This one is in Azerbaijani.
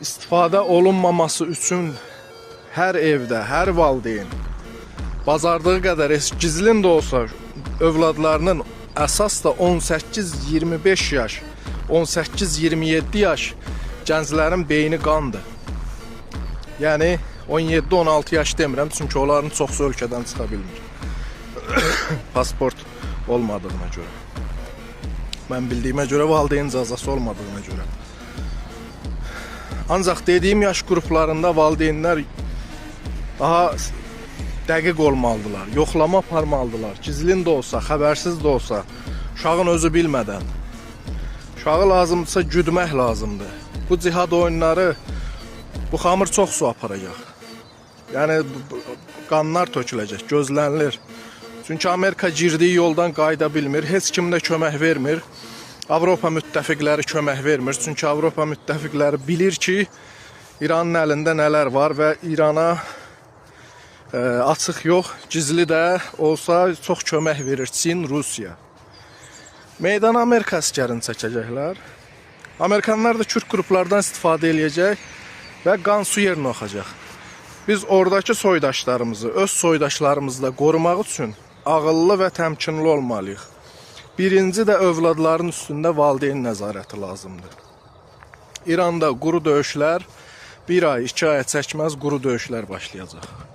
istifadə olunmaması üçün hər evdə, hər valideyn bacardığı qədər gizlin də olsa övladlarının əsas da 18-25 yaş, 18-27 yaş gənclərin beyni qandır. Yəni 17-16 yaş demirəm, çünki onların çoxsu ölkədən çıxa bilmir. Pasport olmadığına görə. Mən bildiyimə görə valideyn icazəsi olmadığına görə. Ancaq dediyim yaş qruplarında valideynlər daha dəqiq olmalıdırlar, yoxlama aparmalıdırlar. Gizlin də olsa, xəbərsiz də olsa, uşağın özü bilmədən. Uşağı lazımdırsa güdmək lazımdır. Bu cihad oyunları, bu xamır çox su aparacaq. Yəni qanlar töküləcək, gözlənilir. Çünki Amerika girdiyi yoldan qayıda bilmir, heç kim də kömək vermir. Avropa müttəfiqləri kömək vermir. Çünki Avropa müttəfiqləri bilir ki, İranın əlində nələr var və İrana açıq yox, gizli də olsa çox kömək verir Çin, Rusiya. Meydana Amerika əskərini çəkəcəklər. Amerikanlar da Kürt qruplardan istifadə edəcək və qan su yerinə axacaq. Biz oradakı soydaşlarımızı, öz soydaşlarımızı da qorumaq üçün ağıllı və təmkinli olmalıyıq. Birinci də övladların üstündə valideyn nəzarəti lazımdır. İranda quru döyüşlər 1 ay, 2 aya çəkməz quru döyüşlər başlayacaq.